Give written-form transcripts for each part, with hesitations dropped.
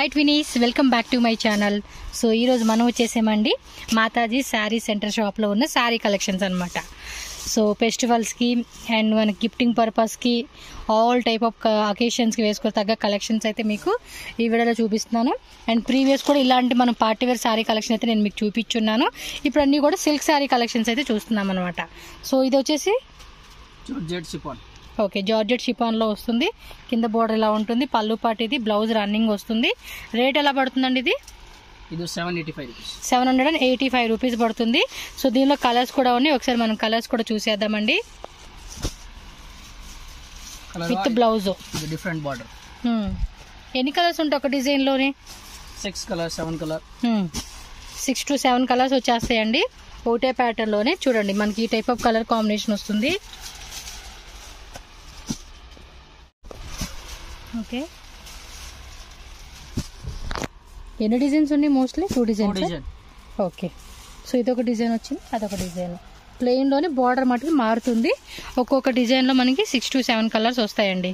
Hi twinnies, welcome back to my channel. So ఈరోజు మనం వచ్చేసామండి మాతాజీ శారీ సెంటర్ షాప్లో ఉన్న శారీ కలెక్షన్స్ అనమాట. సో ఫెస్టివల్స్కి అండ్ మన గిఫ్టింగ్ పర్పస్కి ఆల్ టైప్ ఆఫ్ అకేషన్స్కి వేసుకో తగ్గ కలెక్షన్స్ అయితే మీకు ఈ వీడియోలో చూపిస్తున్నాను. అండ్ ప్రీవియస్ కూడా ఇలాంటి మనం పార్టీవేర్ శారీ కలెక్షన్ అయితే నేను మీకు చూపించున్నాను. ఇప్పుడు అన్నీ కూడా సిల్క్ శారీ కలెక్షన్స్ అయితే చూస్తున్నాం అనమాట. సో ఇది వచ్చేసి ఓకే, జార్జెట్ షిఫాన్లో వస్తుంది. కింద బోర్డర్ ఇలా ఉంటుంది. పళ్ళు పాటు ఇది, బ్లౌజ్ రన్నింగ్ వస్తుంది. రేట్ ఎలా పడుతుందండి? ఇది 785 రూపీస్ పడుతుంది. సో దీనిలో కలర్స్ కూడా ఉన్నాయి. ఒకసారి మనం కలర్స్ కూడా చూసేద్దామండి. With blouse different border. ఎన్ని కలర్స్ ఉంటాయి ఒక డిజైన్లోనే? 6 కలర్స్ 7 కలర్ 6 to 7 కలర్స్ వచ్చేస్తాయండి ఒకటే ప్యాటర్న్లోనే. చూడండి మనకి ఈ టైప్ ఆఫ్ కలర్ కాంబినేషన్ వస్తుంది. ఓకే, ఎన్ని డిజైన్స్ ఉన్నాయి? Mostly 2 designs. ఓకే, సో ఇదొక డిజైన్ వచ్చింది, అదొక డిజైన్. ప్లెయిన్లోనే బార్డర్ మటుకు మారుతుంది. ఒక్కొక్క డిజైన్లో మనకి 6 to 7 కలర్స్ వస్తాయండి.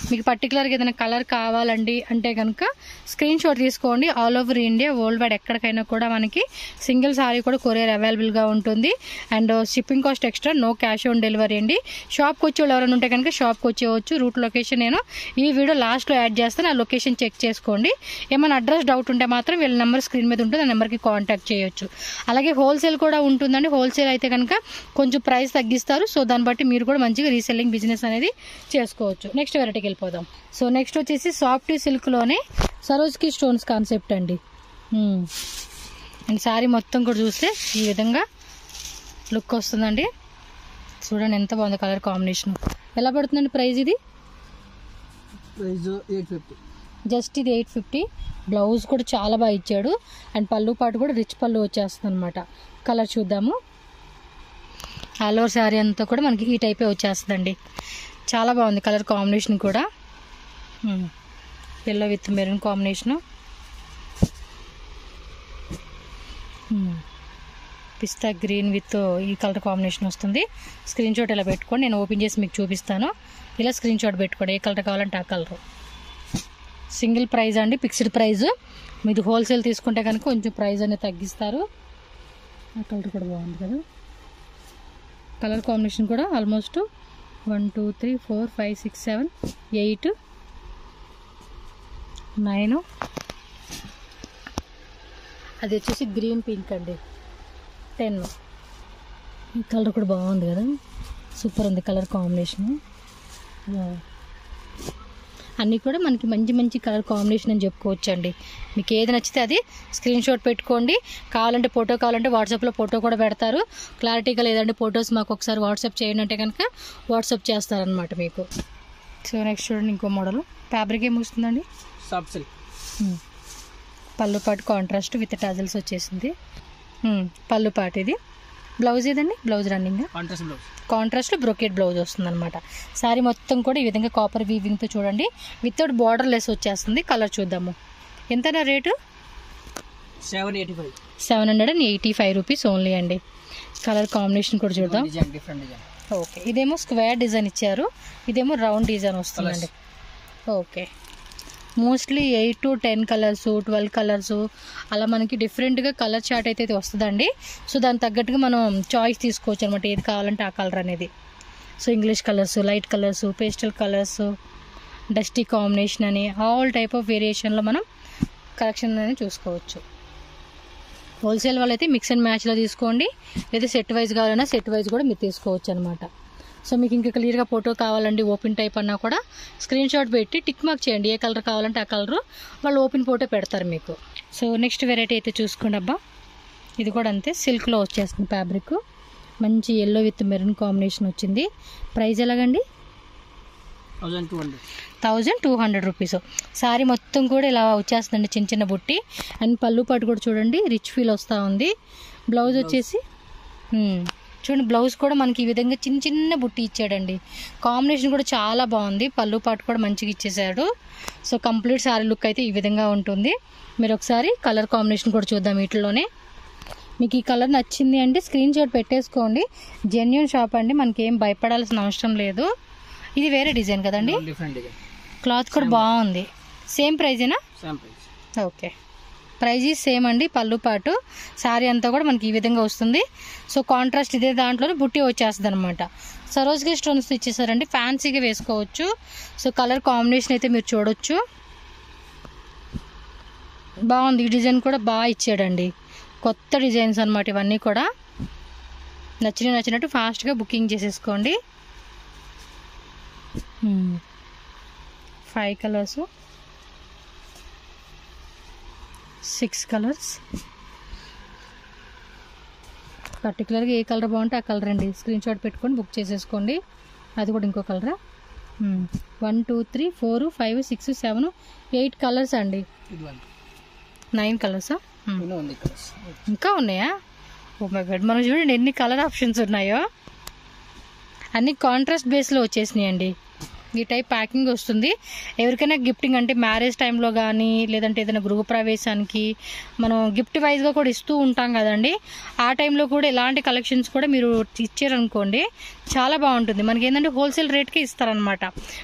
మీకు పర్టికులర్గా ఏదైనా కలర్ కావాలండి అంటే కనుక స్క్రీన్ షాట్ తీసుకోండి. All over India, worldwide ఎక్కడికైనా కూడా మనకి సింగిల్ సారీ కూడా కొరియర్ అవైలబుల్గా ఉంటుంది. And shipping cost extra, no cash on delivery అండి. షాప్కి వచ్చే వాళ్ళు ఎవరైనా ఉంటే కనుక షాప్కి వచ్చేవచ్చు. రూట్ లొకేషన్ నేను ఈ వీడియో లాస్ట్లో యాడ్ చేస్తాను. ఆ లొకేషన్ చెక్ చేసుకోండి. ఏమైనా అడ్రస్ డౌట్ ఉంటే మాత్రం వీళ్ళ నెంబర్ స్క్రీన్ మీద ఉంటుంది, ఆ నెంబర్కి కాంటాక్ట్ చేయొచ్చు. అలాగే హోల్సేల్ కూడా ఉంటుందండి. హోల్సేల్ అయితే కనుక కొంచెం ప్రైస్ తగ్గిస్తారు. సో దాన్ని బట్టి మీరు కూడా మంచిగా రీసెల్లింగ్ బిజినెస్ అనేది చేసుకోవచ్చు. నెక్స్ట్ వెరైటీకి వెళ్ళిపోదాం. సో నెక్స్ట్ వచ్చేసి సాఫ్ట్ సిల్క్లోనే సరోజ్కి స్టోన్స్ కాన్సెప్ట్ అండి. అండ్ శారీ మొత్తం కూడా చూస్తే ఈ విధంగా లుక్ వస్తుందండి. చూడండి ఎంత బాగుంది కలర్ కాంబినేషన్. ఎలా పడుతుందండి ప్రైస్? ఇది ప్రైస్ 850. జస్ట్ ఇది 850. బ్లౌజ్ కూడా చాలా బాగా ఇచ్చాడు. అండ్ పళ్ళు పాటు కూడా రిచ్ పళ్ళు వచ్చేస్తుంది అనమాట. కలర్ చూద్దాము. ఆల్ ఓవర్ శారీ అంతా కూడా మనకి ఈ టైపే వచ్చేస్తుందండి. చాలా బాగుంది కలర్ కాంబినేషన్ కూడా. Yellow with maroon combination, pista green with ఈ కలర్ కాంబినేషన్ వస్తుంది. స్క్రీన్ షాట్ ఇలా పెట్టుకోండి, నేను ఓపెన్ చేసి మీకు చూపిస్తాను. ఇలా స్క్రీన్ షాట్ పెట్టుకోండి, ఏ కలర్ కావాలంటే ఆ కలరు. సింగిల్ ప్రైజ్ అండి, ఫిక్స్డ్ ప్రైజ్. మీది హోల్సేల్ తీసుకుంటే కనుక కొంచెం ప్రైజ్ అనేది తగ్గిస్తారు. ఆ కలర్ కూడా బాగుంది కదా. కలర్ కాంబినేషన్ కూడా ఆల్మోస్ట్ 1 2 3 4 5 6 7 8 9. అది వచ్చేసి గ్రీన్ పింక్ అండి. 10. ఈ కలర్ కూడా బాగుంది కదా, సూపర్ ఉంది కలర్ కాంబినేషన్. అన్నీ కూడా మనకి మంచి మంచి కలర్ కాంబినేషన్ అని చెప్పుకోవచ్చు అండి. మీకు ఏది నచ్చితే అది స్క్రీన్ షాట్ పెట్టుకోండి. కావాలంటే ఫోటో కావాలంటే వాట్సాప్లో ఫోటో కూడా పెడతారు. క్లారిటీగా లేదంటే ఫొటోస్ మాకు ఒకసారి వాట్సాప్ చేయండి అంటే కనుక వాట్సాప్ చేస్తారనమాట మీకు. సో నెక్స్ట్ చూడండి ఇంకో మోడల్. ఫ్యాబ్రిక్ ఏమి వస్తుందండి? Soft silk. పళ్ళు పాటు కాంట్రాస్ట్ విత్ టాజల్స్ వచ్చేసింది. పళ్ళు పాటు ఇది. బ్లౌజ్ ఏదండి? బ్లౌజ్ రన్నింగ్ కాంట్రాస్ట్లో బ్రోకెట్ బ్లౌజ్ వస్తుంది అనమాట. శారీ మొత్తం కూడా ఈ విధంగా కాపర్ వీవింగ్తో చూడండి, వితౌట్ బార్డర్ లెస్ వచ్చేస్తుంది. కలర్ చూద్దాము. ఎంతనా రేటు? 785 రూపీస్ ఓన్లీ అండి. కలర్ కాంబినేషన్ కూడా చూద్దాం. ఓకే, ఇదేమో స్క్వేర్ డిజైన్ ఇచ్చారు, ఇదేమో రౌండ్ డిజైన్ వస్తుందండి. Okay, mostly 8 to 10 colours 12 colours అలా మనకి డిఫరెంట్గా కలర్ చార్ట్ అయితే వస్తుందండి. సో దానికి తగ్గట్టుగా మనం చాయిస్ తీసుకోవచ్చు అనమాట, ఏది కావాలంటే ఆ కలర్ అనేది. So English colours, light colours, pastel colours, dusty combination అని ఆల్ టైప్ ఆఫ్ వేరియేషన్లో మనం కలెక్షన్ అనేది చూసుకోవచ్చు. హోల్సేల్ వాళ్ళైతే మిక్స్ అండ్ మ్యాచ్లో తీసుకోండి, లేదా సెట్ వైజ్ కావాలన్నా సెట్ వైజ్ కూడా మీరు తీసుకోవచ్చు అనమాట. సో మీకు ఇంకా క్లియర్గా ఫోటో కావాలండి, ఓపెన్ టైప్ అన్నా కూడా స్క్రీన్ షాట్ పెట్టి టిక్ మార్క్ చేయండి. ఏ కలర్ కావాలంటే ఆ కలరు వాళ్ళు ఓపెన్ ఫోటో పెడతారు మీకు. సో నెక్స్ట్ వెరైటీ అయితే చూసుకోండి అబ్బా. ఇది కూడా అంతే, సిల్క్లో వచ్చేస్తుంది ఫ్యాబ్రిక్. మంచి ఎల్లో విత్ మెరూన్ కాంబినేషన్ వచ్చింది. ప్రైస్ ఎలాగండి? 1200 రూపీస్. శారీ మొత్తం కూడా ఇలా వచ్చేస్తుందండి, చిన్న చిన్న బుట్టి. అండ్ పళ్ళు పాటు కూడా చూడండి రిచ్ ఫీల్ వస్తూ ఉంది. బ్లౌజ్ వచ్చేసి చూడండి, బ్లౌజ్ కూడా మనకి ఈ విధంగా చిన్న చిన్న బుట్టి ఇచ్చాడండి. కాంబినేషన్ కూడా చాలా బాగుంది. పళ్ళు పాటు కూడా మంచిగా ఇచ్చేసాడు. సో కంప్లీట్ శారీ లుక్ అయితే ఈ విధంగా ఉంటుంది. మీరు ఒకసారి కలర్ కాంబినేషన్ కూడా చూద్దాం. వీటిలోనే మీకు ఈ కలర్ నచ్చింది అంటే స్క్రీన్ షాట్ పెట్టేసుకోండి. జెన్యూన్ షాప్ అండి, మనకి ఏం భయపడాల్సిన అవసరం లేదు. ఇది వేరే డిజైన్ కదండి, క్లాత్ కూడా బాగుంది. సేమ్ ప్రైజేనా? ఓకే, ప్రైజ్ సేమ్ అండి. పళ్ళు పాటు శారీ అంతా కూడా మనకి ఈ విధంగా వస్తుంది. సో కాంట్రాస్ట్ ఇదే దాంట్లోనే బుట్టి వచ్చేస్తుంది అనమాట. సరోజ్గా స్టోన్స్ ఇచ్చేసారండి, ఫ్యాన్సీగా వేసుకోవచ్చు. సో కలర్ కాంబినేషన్ అయితే మీరు చూడొచ్చు, బాగుంది. ఈ డిజైన్ కూడా బాగా ఇచ్చాడండి, కొత్త డిజైన్స్ అనమాట ఇవన్నీ కూడా. నచ్చినట్టు ఫాస్ట్గా బుకింగ్ చేసేసుకోండి. 5 కలర్స్, 6 కలర్స్. పర్టికులర్గా ఏ కలర్ బాగుంటే ఆ కలర్ అండి, స్క్రీన్ షాట్ పెట్టుకొని బుక్ చేసేసుకోండి. అది కూడా ఇంకో కలరా? 1 2 3 4 5 6 7 8 కలర్స్ అండి. 9 కలర్సా? ఇంకా ఉన్నాయా? ఓ మై గాడ్, మనం చూడండి ఎన్ని కలర్ ఆప్షన్స్ ఉన్నాయో. అన్ని కాంట్రాస్ట్ బేస్లో వచ్చేసినాయి అండి. ఈ టైప్ ప్యాకింగ్ వస్తుంది. ఎవరికైనా గిఫ్టింగ్ అంటే మ్యారేజ్ టైంలో కానీ, లేదంటే ఏదైనా గృహప్రవేశానికి మనం గిఫ్ట్ వైజ్గా కూడా ఇస్తూ ఉంటాం కదండి. ఆ టైంలో కూడా ఇలాంటి కలెక్షన్స్ కూడా మీరు ఇచ్చారనుకోండి, చాలా బాగుంటుంది. మనకి ఏంటంటే హోల్సేల్ రేట్కే ఇస్తారనమాట.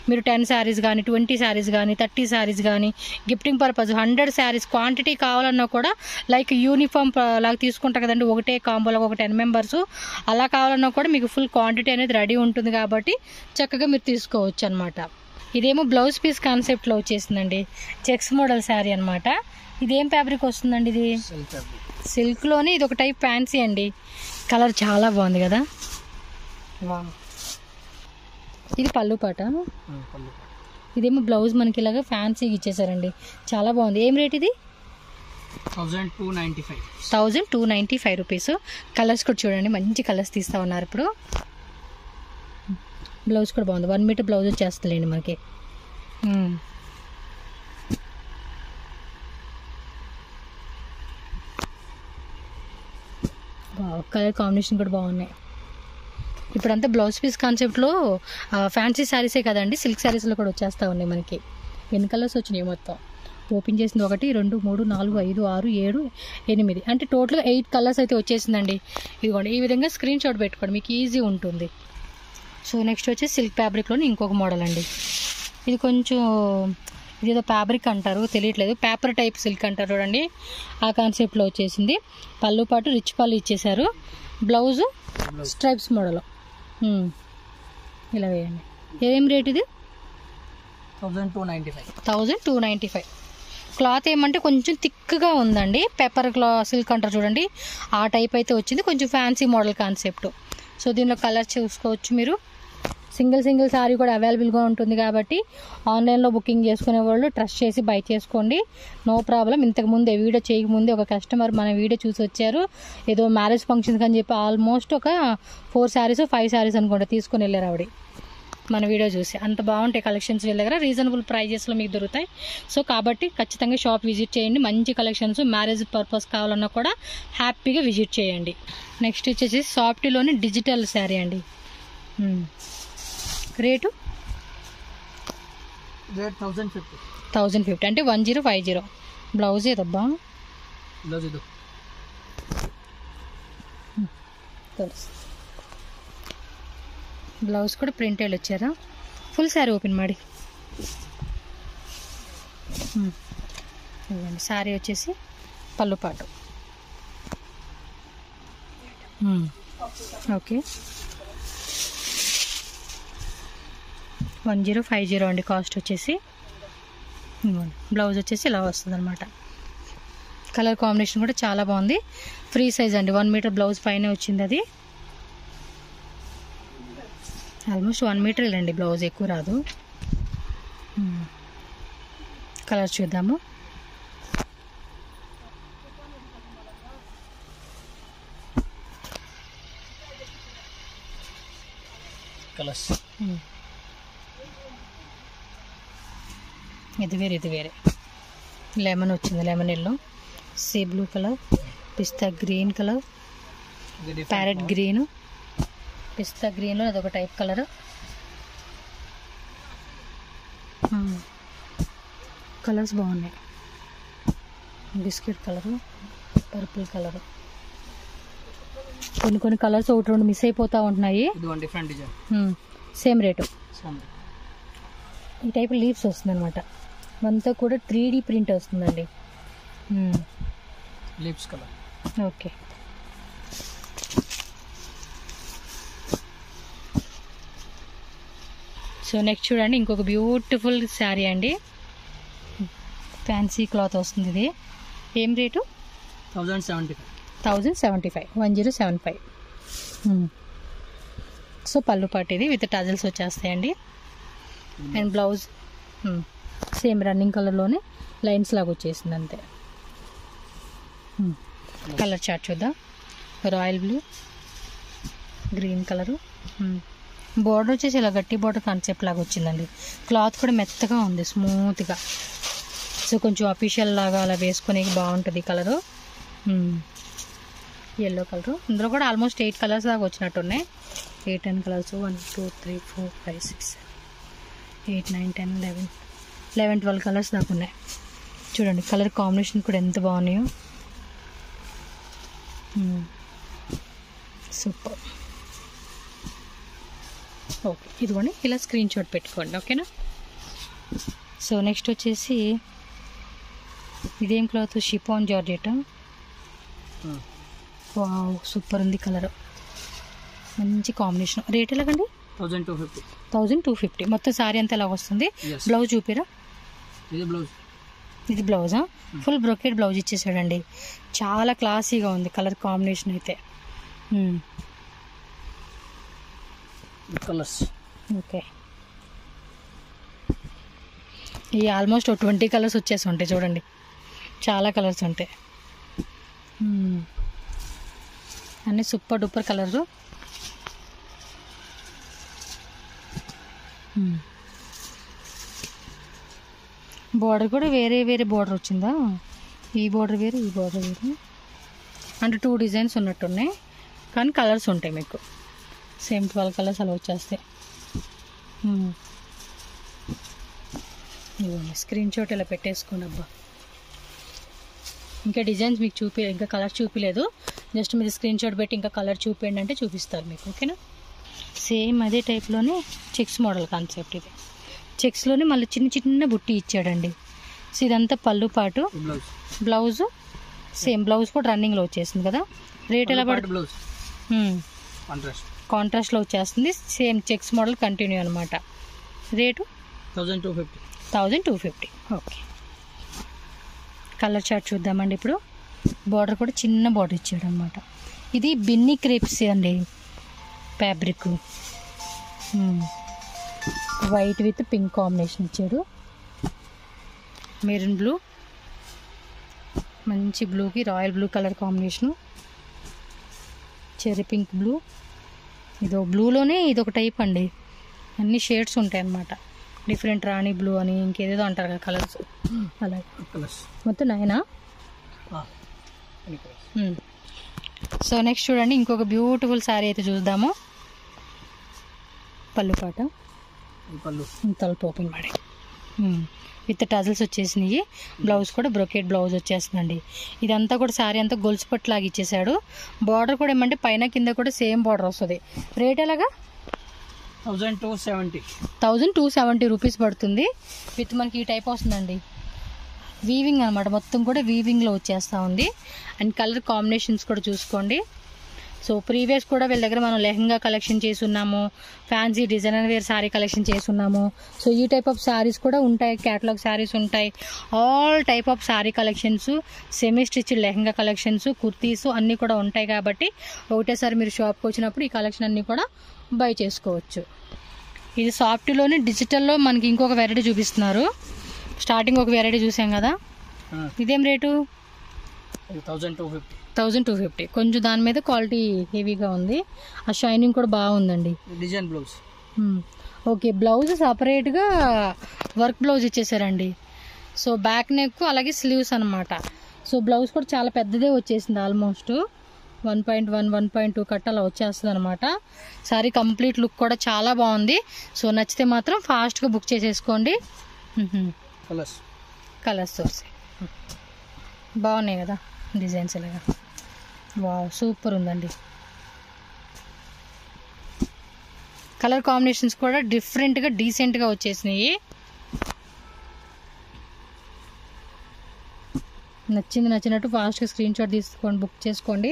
మీరు 10 శారీస్ కానీ, 20 శారీస్ కానీ, 30 శారీస్ కానీ, గిఫ్టింగ్ పర్పస్ 100 శారీస్ క్వాంటిటీ కావాలన్నా కూడా, లైక్ యూనిఫామ్ లాగా తీసుకుంటారు కదండి, ఒకటే కాంబోలో ఒక 10 మెంబర్స్ అలా కావాలన్నా కూడా మీకు ఫుల్ క్వాంటిటీ అనేది రెడీ ఉంటుంది. కాబట్టి చక్కగా మీరు తీసుకోవచ్చు అనమాట. ఇదేమో బ్లౌజ్ పీస్ కాన్సెప్ట్లో వచ్చేసిందండి, చెక్స్ మోడల్ శారీ అనమాట. ఇదేం ఫ్యాబ్రిక్ వస్తుందండి? ఇది సిల్క్లోనే, ఇది ఒక టైప్ ఫ్యాన్సీ అండి. కలర్ చాలా బాగుంది కదా. వా, ఇది పళ్ళు పాట. ఇదేమో బ్లౌజ్ మనకి ఇలాగా ఫ్యాన్సీగా ఇచ్చేసారండి, చాలా బాగుంది. ఏం రేట్ ఇది? 1295 రూపీస్. కలర్స్ కూడా చూడండి, మంచి కలర్స్ తీస్తా ఉన్నారు ఇప్పుడు. బ్లౌజ్ కూడా బాగుంది, 1 మీటర్ బ్లౌజ్ వచ్చేస్తుందండి మనకి. కలర్ కాంబినేషన్ కూడా బాగున్నాయి. ఇప్పుడంతా బ్లౌజ్ పీస్ కాన్సెప్ట్లో ఫ్యాన్సీ శారీసే కదండి, సిల్క్ శారీస్లో కూడా వచ్చేస్తూ ఉన్నాయి మనకి. ఎన్ని కలర్స్ వచ్చినాయి మొత్తం? ఓపెన్ చేసింది 1 2 3 4 5 6 7 8, అంటే టోటల్గా 8 కలర్స్ అయితే వచ్చేసిందండి. ఇదిగోండి, ఈ విధంగా స్క్రీన్ షాట్ పెట్టుకోండి, మీకు ఈజీ ఉంటుంది. సో నెక్స్ట్ వచ్చి సిల్క్ ఫ్యాబ్రిక్లోని ఇంకొక మోడల్ అండి. ఇది కొంచెం ఇదేదో ఫ్యాబ్రిక్ అంటారు, తెలియట్లేదు, పేపర్ టైప్ సిల్క్ అంటారు చూడండి, ఆ కాన్సెప్ట్లో వచ్చేసింది. పళ్ళు పాటు రిచ్ పళ్ళు ఇచ్చేసారు, బ్లౌజు స్ట్రైప్స్ మోడల్. ఇలా వేయండి. ఏం రేట్ ఇది? 1295. క్లాత్ ఏమంటే కొంచెం థిక్గా ఉందండి, పేపర్ సిల్క్ అంటారు చూడండి, ఆ టైప్ అయితే వచ్చింది. కొంచెం ఫ్యాన్సీ మోడల్ కాన్సెప్ట్. సో దీనిలో కలర్ చూసుకోవచ్చు మీరు. సింగిల్ సారీ కూడా అవైలబుల్గా ఉంటుంది కాబట్టి ఆన్లైన్లో బుకింగ్ చేసుకునే వాళ్ళు ట్రస్ట్ చేసి బై చేసుకోండి, నో ప్రాబ్లం. ఇంతకుముందు వీడియో చేయకముందే ఒక కస్టమర్ మన వీడియో చూసి వచ్చారు, ఏదో మ్యారేజ్ ఫంక్షన్స్ అని చెప్పి ఆల్మోస్ట్ ఒక 4 శారీస్ 5 శారీస్ అనుకుంటా తీసుకుని వెళ్ళారు ఆవిడ మన వీడియో చూసి. అంత బాగుంటాయి కలెక్షన్స్ వీళ్ళ దగ్గర, రీజనబుల్ ప్రైజెస్లో మీకు దొరుకుతాయి. సో కాబట్టి ఖచ్చితంగా షాప్ విజిట్ చేయండి, మంచి కలెక్షన్స్. మ్యారేజ్ పర్పస్ కావాలన్నా కూడా హ్యాపీగా విజిట్ చేయండి. నెక్స్ట్ వచ్చేసి సాఫ్టీలోని డిజిటల్ శారీ అండి. రేటు 1050, అంటే 1050. బ్లౌజ్ ఏదబ్బా? ಬ್ಲೌಸ್ ಕೂಡ ಪ್ರಿಂಟ್ ಹೇಳಿ వచ్చారా ಫುಲ್ ಸ್ಯಾರಿ ఓపెన్ ಮಾಡಿ ఇదండి సారీ వచ్చేసి పళ్ళు పాటు ఓకే 1050 అండి కాస్ట్ వచ్చేసి బ్లౌజ్ వచ్చేసి ఇలా వస్తుంది అనమాట కలర్ కాంబినేషన్ కూడా చాలా బాగుంది ఫ్రీ సైజ్ అండి 1 మీటర్ బ్లౌజ్ పైనే వచ్చింది అది ఆల్మోస్ట్ 1 మీటర్ లేండి బ్లౌజ్ ఎక్కువ రాదు కలర్ చూద్దాము కలర్స్ ఇది వేరే లెమన్ వచ్చింది lemon yellow sea blue colour pista green colour parrot green pista గ్రీన్లో అదొక టైప్ కలర్ కలర్స్ బాగున్నాయి బిస్కెట్ కలరు పర్పుల్ కలరు కొన్ని కలర్స్ ఒకటి రెండు మిస్ అయిపోతూ ఉంటున్నాయి సేమ్ రేటు ఈ టైప్ లీవ్స్ వస్తుంది అనమాట అంతా కూడా 3D ప్రింట్ వస్తుందండి lips colour. Okay. So next చూడండి ఇంకొక బ్యూటిఫుల్ శారీ అండి. ఫ్యాన్సీ క్లాత్ వస్తుంది. ఇది ఏం రేటు? 1075. 1075. 1075. సో పళ్ళు పాటు ఇది విత్ టజల్స్ వచ్చేస్తాయండి. అండ్ బ్లౌజ్ సేమ్ రన్నింగ్ కలర్లోనే లైన్స్ లాగా వచ్చేసింది అంతే. కలర్ చార్ట్ చూద్దాం. Royal blue, green colour. Border వచ్చేసి ఇలా గట్టి బోర్డర్ కాన్సెప్ట్ లాగా వచ్చిందండి. క్లాత్ కూడా మెత్తగా ఉంది, స్మూత్గా. సో కొంచెం అఫీషియల్ లాగా అలా వేసుకునే బాగుంటుంది ఈ కలరు. Yellow colour. ఇందులో కూడా ఆల్మోస్ట్ 8 కలర్స్ దాకా వచ్చినట్టున్నాయి. 8 10 కలర్స్. 1 2 3 4 5 6 8 9 10 11 12 కలర్స్ దాకా ఉన్నాయి. చూడండి కలర్ కాంబినేషన్ కూడా ఎంత బాగున్నాయో. సూపర్. ఓకే, ఇదిగోండి ఇలా స్క్రీన్ షాట్ పెట్టుకోండి. ఓకేనా. సో నెక్స్ట్ వచ్చేసి ఇదేం cloth? Chiffon georgette. Wow, super ఉంది కలర్, మంచి కాంబినేషన్. రేట్ ఎలాగండి? 1250. 1250. మొత్తం సారీ అంతా ఎలా వస్తుంది? బ్లౌజ్ చూపిరా. ఇది బ్లౌజా? ఫుల్ బ్రొకెట్ బ్లౌజ్ ఇచ్చేసాడండి. చాలా క్లాసీగా ఉంది కలర్ కాంబినేషన్ అయితే. కలర్స్. ఓకే, ఈ ఆల్మోస్ట్ 20 కలర్స్ వచ్చేసి ఉంటాయి చూడండి. చాలా కలర్స్ ఉంటాయి. అన్నీ సూపర్ డూపర్ కలర్స్. బార్డర్ కూడా వేరే వేరే బార్డర్ వచ్చిందా? ఈ బార్డర్ వేరు, ఈ బార్డర్ వేరు. అంటే 2 డిజైన్స్ ఉన్నట్టున్నాయి కానీ కలర్స్ ఉంటాయి మీకు. సేమ్ 12 కలర్స్ అలా వచ్చేస్తాయి. ఇవ్వండి స్క్రీన్ షాట్ ఇలా పెట్టేసుకోండి. అబ్బా, ఇంకా డిజైన్స్ మీకు ఇంకా కలర్ చూపిలేదు. జస్ట్ మీరు స్క్రీన్ షాట్ పెట్టి ఇంకా కలర్ చూపించండి అంటే చూపిస్తారు మీకు. ఓకేనా. సేమ్ అదే టైప్లోనే చెక్స్ మోడల్ కాన్సెప్ట్ ఇది. చెక్స్లోనే మళ్ళీ చిన్న చిన్న బుట్టి ఇచ్చాడండి. సో ఇదంతా పళ్ళు పాటు. బ్లౌజు సేమ్ బ్లౌజ్ కూడా రన్నింగ్లో వచ్చేసింది కదా. రేట్ ఎలా పడుతుంది? కాంట్రాస్ట్లో వచ్చేస్తుంది. సేమ్ చెక్స్ మోడల్ కంటిన్యూ అనమాట. రేటు 1250. 1250. ఓకే, కలర్ చార్ట్ చూద్దామండి ఇప్పుడు. బార్డర్ కూడా చిన్న బార్డర్ ఇచ్చాడు అనమాట. ఇది బిన్నీ క్రేప్స్ అండి fabric. White with pink combination ఇచ్చాడు. మెరూన్ బ్లూ, మంచి బ్లూకి royal blue colour combination. Cherry pink blue. ఇదో బ్లూలోనే ఇదొక టైప్ అండి. అన్ని షేడ్స్ ఉంటాయి అన్నమాట. డిఫరెంట్ రాణి బ్లూ అని ఇంకేదేదో అంటారు కదా కలర్స్. అలాగే మొత్తం 9. సో నెక్స్ట్ చూడండి ఇంకొక బ్యూటిఫుల్ శారీ అయితే చూద్దాము. పళ్ళు పాట, తలుపు ఓపెన్ ಮಾಡಿ విత్ టజల్స్ వచ్చేసినాయి. బ్లౌజ్ కూడా బ్రొకెట్ బ్లౌజ్ వచ్చేస్తుందండి. ఇదంతా కూడా శారీ అంతా గొలుసు పట్టులాగా ఇచ్చేసాడు. బార్డర్ కూడా ఏమంటే పైన కింద కూడా సేమ్ బార్డర్ వస్తుంది. రేట్ ఎలాగా? 1270 రూపీస్ పడుతుంది. విత్ మనకి ఈ టైప్ వస్తుందండి. వీవింగ్ అనమాట, మొత్తం కూడా వీవింగ్లో వచ్చేస్తూ ఉంది. అండ్ కలర్ కాంబినేషన్స్ కూడా చూసుకోండి. సో ప్రీవియస్ కూడా వీళ్ళ దగ్గర మనం లెహంగా కలెక్షన్ చేసున్నాము, fancy designer wear sari collection చేసున్నాము. సో ఈ టైప్ ఆఫ్ శారీస్ కూడా ఉంటాయి, క్యాటలాగ్ శారీస్ ఉంటాయి. All type of sari collections, semi stitch lehenga collections, kurtis అన్నీ కూడా ఉంటాయి. కాబట్టి ఒకటేసారి మీరు షాప్కి వచ్చినప్పుడు ఈ కలెక్షన్ అన్నీ కూడా బై చేసుకోవచ్చు. ఇది సాఫ్ట్లోనే డిజిటల్లో మనకి ఇంకొక వెరైటీ చూపిస్తున్నారు. స్టార్టింగ్ ఒక వెరైటీ చూసాం కదా, ఇదేం రేటు? 1250. కొంచెం దాని మీద క్వాలిటీ హెవీగా ఉంది. ఆ షైనింగ్ కూడా బాగుందండి. Design blouse. ఓకే, బ్లౌజ్ సపరేట్గా వర్క్ బ్లౌజ్ ఇచ్చేసారండి. సో బ్యాక్ నెక్ అలాగే స్లీవ్స్ అనమాట. సో బ్లౌజ్ కూడా చాలా పెద్దదే వచ్చేసింది. ఆల్మోస్ట్ 1.1 1.2 కట్ అలా వచ్చేస్తుంది అనమాట. సారీ కంప్లీట్ లుక్ కూడా చాలా బాగుంది. సో నచ్చితే మాత్రం ఫాస్ట్గా బుక్ చేసేసుకోండి. కలర్స్ బాగున్నాయి కదా డిజైన్స్ ఇలాగా. వావ్, సూపర్ ఉందండి. కలర్ కాంబినేషన్స్ కూడా డిఫరెంట్గా డీసెంట్గా వచ్చేసినాయి. నచ్చినట్టు ఫాస్ట్గా స్క్రీన్ షాట్ తీసుకొని బుక్ చేసుకోండి.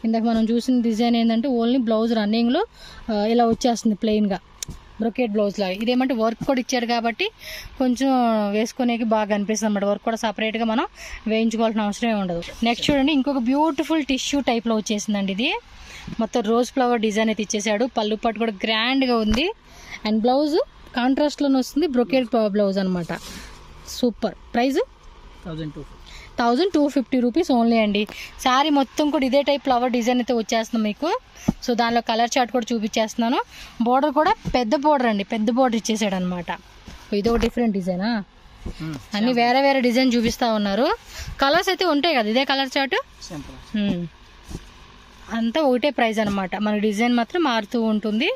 ఇందాక మనం చూసిన డిజైన్ ఏంటంటే ఓన్లీ బ్లౌజ్ రన్నింగ్లో ఇలా వచ్చేస్తుంది ప్లెయిన్గా బ్రొకేట్ బ్లౌజ్ లాగా. ఇదేమంటే వర్క్ కూడా ఇచ్చాడు కాబట్టి కొంచెం వేసుకునేకి బాగా అనిపిస్తుంది అన్నమాట. వర్క్ కూడా సపరేట్గా మనం వేయించుకోవాల్సిన అవసరమే ఉండదు. నెక్స్ట్ చూడండి, ఇంకొక బ్యూటిఫుల్ టిష్యూ టైప్లో వచ్చేసిందండి. ఇది మొత్తం రోజ్ ఫ్లవర్ డిజైన్ అయితే ఇచ్చేసాడు. పళ్ళు పట్టు కూడా గ్రాండ్గా ఉంది. అండ్ బ్లౌజ్ కాంట్రాస్ట్లోనే వస్తుంది, బ్రొకేట్ బ్లౌజ్ అనమాట. సూపర్. ప్రైస్ 1250 రూపీస్ ఓన్లీ అండి. శారీ మొత్తం కూడా ఇదే టైప్ ఫ్లవర్ డిజైన్ అయితే వచ్చేస్తుంది మీకు. సో దానిలో కలర్ చార్ట్ కూడా చూపించేస్తున్నాను. బోర్డర్ కూడా పెద్ద బోర్డర్ అండి, పెద్ద బోర్డర్ ఇచ్చేసాడు అనమాట. ఇదొక డిఫరెంట్ డిజైనా, అన్ని వేరే వేరే డిజైన్ చూపిస్తా ఉన్నారు. కలర్స్ అయితే ఉంటాయి కదా, ఇదే కలర్ చార్ట్ అంతా ఒకటే ప్రైస్ అనమాట. మన డిజైన్ మాత్రం మారుతూ ఉంటుంది.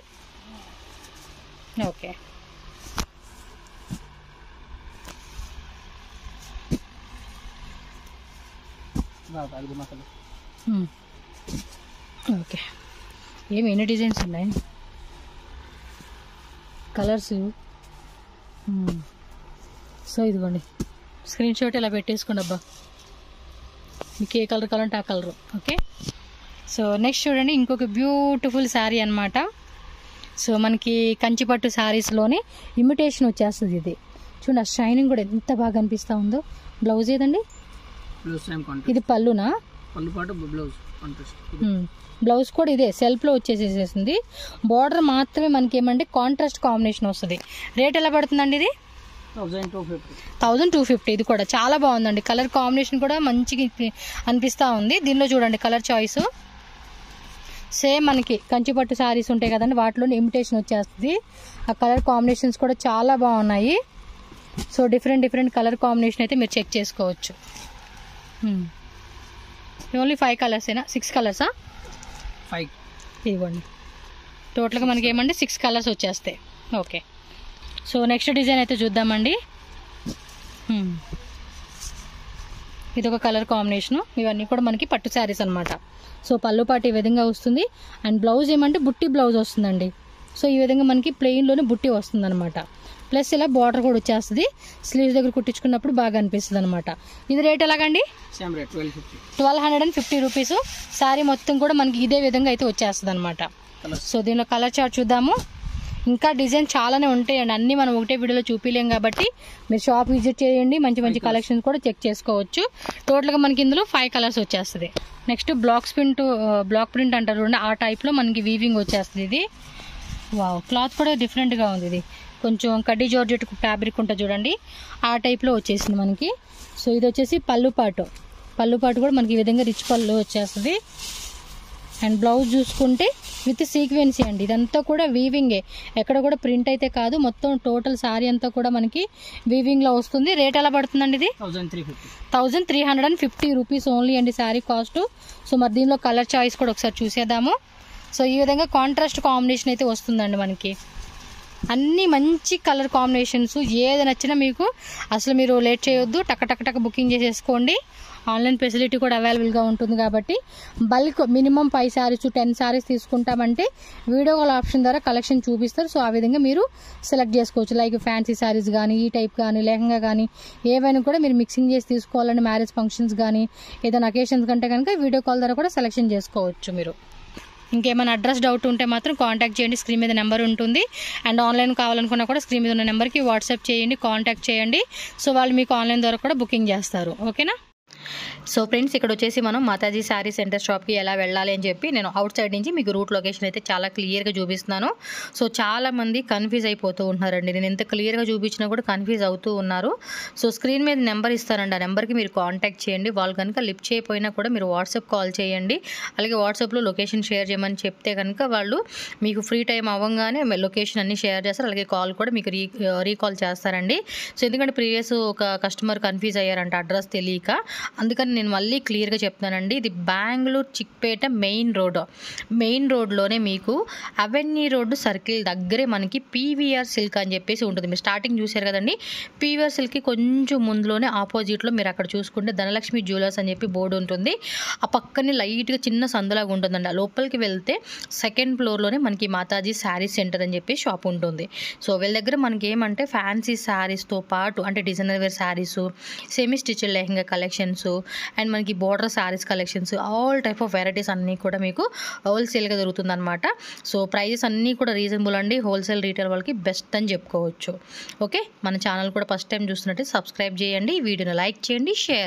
Okay, okay. ఏమి ఎన్ని డిజైన్స్ ఉన్నాయి, కలర్స్. సో ఇదిగోండి, స్క్రీన్ షాట్ ఇలా పెట్టేసుకోండి అబ్బా, మీకు ఏ కలర్ కావాలంటే ఆ కలరు. ఓకే. సో నెక్స్ట్ చూడండి, ఇంకొక బ్యూటిఫుల్ శారీ అనమాట. సో మనకి కంచిపట్టు శారీస్లోనే ఇమిటేషన్ వచ్చేస్తుంది. ఇది చూడండి, ఆ షైనింగ్ కూడా ఎంత బాగా అనిపిస్తూ ఉందో. బ్లౌజ్ ఏదండి, ఇది పళ్ళునా? బ్లౌజ్ కూడా ఇదే సెల్ఫ్లో వచ్చేసేసింది. బార్డర్ మాత్రమే మనకి ఏమంటే కాంట్రాస్ట్ కాంబినేషన్ వస్తుంది. రేట్ ఎలా పడుతుందండి ఇది? 1250. ఇది కూడా చాలా బాగుందండి. కలర్ కాంబినేషన్ కూడా మంచిగా అనిపిస్తూ ఉంది. దీనిలో చూడండి కలర్ చాయిస్ సేమ్ మనకి కంచిపట్టు శారీస్ ఉంటాయి కదండి, వాటిలో ఇమిటేషన్ వచ్చేస్తుంది. ఆ కలర్ కాంబినేషన్స్ కూడా చాలా బాగున్నాయి. సో డిఫరెంట్ కలర్ కాంబినేషన్ అయితే మీరు చెక్ చేసుకోవచ్చు. ఓన్లీ 5 కలర్సేనా, 6 కలర్సా? 5 ఇవ్వండి. టోటల్గా మనకి ఏమంటే 6 కలర్స్ వచ్చేస్తాయి. ఓకే. సో నెక్స్ట్ డిజైన్ అయితే చూద్దామండి. ఇదొక కలర్ కాంబినేషను. ఇవన్నీ కూడా మనకి పట్టు శారీస్ అనమాట. సో పళ్ళు పాటు ఈ విధంగా వస్తుంది. అండ్ బ్లౌజ్ ఏమంటే బుట్టి బ్లౌజ్ వస్తుందండి. సో ఈ విధంగా మనకి ప్లెయిన్లోనే బుట్టి వస్తుంది అనమాట. ప్లస్ ఇలా బార్డర్ కూడా వచ్చేస్తుంది. స్లీవ్స్ దగ్గర కుట్టించుకున్నప్పుడు బాగా అనిపిస్తుంది అనమాట. ఇది రేట్ ఎలాగండి? 1250 రూపీస్. శారీ మొత్తం కూడా మనకి ఇదే విధంగా అయితే వచ్చేస్తుంది అనమాట. సో దీనిలో కలర్ చార్ట్ చూద్దాము. ఇంకా డిజైన్ చాలానే ఉంటాయండి, అన్నీ మనం ఒకటే వీడియోలో చూపించలేం కాబట్టి మీరు షాప్ విజిట్ చేయండి. మంచి కలెక్షన్స్ కూడా చెక్ చేసుకోవచ్చు. టోటల్గా మనకి ఇందులో 5 కలర్స్ వచ్చేస్తుంది. నెక్స్ట్ బ్లాక్ ప్రింట్ అంటారు చూడండి, ఆ టైప్లో మనకి వీవింగ్ వచ్చేస్తుంది. ఇది వావ్, క్లాత్ కూడా డిఫరెంట్గా ఉంది. ఇది కొంచెం కడ్డీ జార్జెట్ ఫ్యాబ్రిక్ ఉంటుంది చూడండి, ఆ టైప్లో వచ్చేసింది మనకి. సో ఇది వచ్చేసి పళ్ళు పాటు కూడా మనకి ఈ విధంగా రిచ్ పళ్ళు వచ్చేస్తుంది. అండ్ బ్లౌజ్ చూసుకుంటే విత్ సీక్వెన్సీ అండి. ఇదంతా కూడా వీవింగే, ఎక్కడ కూడా ప్రింట్ అయితే కాదు. మొత్తం టోటల్ శారీ అంతా కూడా మనకి వీవింగ్లో వస్తుంది. రేట్ ఎలా పడుతుందండి ఇది? 1350 రూపీస్ ఓన్లీ అండి శారీ కాస్ట్. సో మరి దీనిలో కలర్ చాయిస్ కూడా ఒకసారి చూసేద్దాము. సో ఈ విధంగా కాంట్రాస్ట్ కాంబినేషన్ అయితే వస్తుందండి మనకి. అన్నీ మంచి కలర్ కాంబినేషన్స్. ఏది నచ్చినా మీకు అసలు మీరు లేట్ చేయొద్దు, టక్ బుకింగ్ చేసేసుకోండి. ఆన్లైన్ ఫెసిలిటీ కూడా అవైలబుల్గా ఉంటుంది కాబట్టి బల్క్ మినిమం 5 శారీస్ 10 శారీస్ తీసుకుంటామంటే వీడియో కాల్ ఆప్షన్ ద్వారా కలెక్షన్ చూపిస్తారు. సో ఆ విధంగా మీరు సెలెక్ట్ చేసుకోవచ్చు. లైక్ ఫ్యాన్సీ శారీస్ కానీ, ఈ టైప్ కానీ, లెహంగా కానీ, ఏవైనా కూడా మీరు మిక్సింగ్ చేసి తీసుకోవాలంటే మ్యారేజ్ ఫంక్షన్స్ కానీ ఏదైనా అకేషన్స్ కంటే కనుక వీడియో కాల్ ద్వారా కూడా సెలెక్షన్ చేసుకోవచ్చు మీరు. ఇంకేమైనా అడ్రస్ డౌట్ ఉంటే మాత్రం కాంటాక్ట్ చేయండి, స్క్రీన్ మీద నెంబర్ ఉంటుంది. అండ్ ఆన్లైన్ కావాలనుకున్నా కూడా స్క్రీన్ మీద ఉన్న నెంబర్కి వాట్సాప్ చేయండి, కాంటాక్ట్ చేయండి. సో వాళ్ళు మీకు ఆన్లైన్ ద్వారా కూడా బుకింగ్ చేస్తారు. ఓకేనా? సో ఫ్రెండ్స్, ఇక్కడ వచ్చేసి మనం మాతాజీ శారీ సెంటర్ షాప్కి ఎలా వెళ్ళాలి అని చెప్పి నేను అవుట్ సైడ్ నుంచి మీకు రూట్ లొకేషన్ అయితే చాలా క్లియర్గా చూపిస్తున్నాను. సో చాలామంది కన్ఫ్యూజ్ అయిపోతూ ఉంటున్నారండి. నేను ఎంత క్లియర్గా చూపించినా కూడా కన్ఫ్యూజ్ అవుతూ ఉన్నారు. సో స్క్రీన్ మీద నెంబర్ ఇస్తానండి, ఆ నెంబర్కి మీరు కాంటాక్ట్ చేయండి. వాళ్ళు కనుక లిఫ్ట్ చేయకపోయినా కూడా మీరు వాట్సాప్ కాల్ చేయండి. అలాగే వాట్సాప్లో లొకేషన్ షేర్ చేయమని చెప్తే కనుక వాళ్ళు మీకు ఫ్రీ టైం అవ్వగానే లొకేషన్ అన్ని షేర్ చేస్తారు. అలాగే కాల్ కూడా మీకు రీకాల్ చేస్తారండి. సో ఎందుకంటే ప్రీవియస్ ఒక కస్టమర్ కన్ఫ్యూజ్ అయ్యారంట అడ్రస్ తెలియక, అందుకని నేను మళ్ళీ క్లియర్గా చెప్తానండి. ఇది బెంగళూరు చిక్పేట మెయిన్ రోడ్లోనే మీకు అవెన్యూ రోడ్డు సర్కిల్ దగ్గరే మనకి పీవీఆర్ సిల్క్ అని చెప్పేసి ఉంటుంది. మీరు స్టార్టింగ్ చూశారు కదండి, పీవీఆర్ సిల్క్కి కొంచెం ముందులోనే ఆపోజిట్లో మీరు అక్కడ చూసుకుంటే ధనలక్ష్మి జ్యువెలర్స్ అని చెప్పి బోర్డు ఉంటుంది. ఆ పక్కనే లైట్గా చిన్న సందులాగా ఉంటుందండి. ఆ లోపలికి వెళ్తే 2nd ఫ్లోర్లోనే మనకి మాతాజీ శారీ సెంటర్ అని చెప్పి షాప్ ఉంటుంది. సో వీళ్ళ దగ్గర మనకి ఏమంటే ఫ్యాన్సీ శారీస్తో పాటు అంటే designer wear saris, semi stitched lehenga collection, collections and మనకి border saris collections all type of varieties అన్నీ కూడా మీకు హోల్సేల్గా దొరుకుతుంది అనమాట. సో ప్రైజెస్ అన్నీ కూడా రీజనబుల్ అండి. హోల్సేల్ రీటైల్ వాళ్ళకి బెస్ట్ అని చెప్పుకోవచ్చు. ఓకే, మన ఛానల్ కూడా ఫస్ట్ టైం చూస్తున్నట్టు సబ్స్క్రైబ్ చేయండి, వీడియోని లైక్ చేయండి, షేర్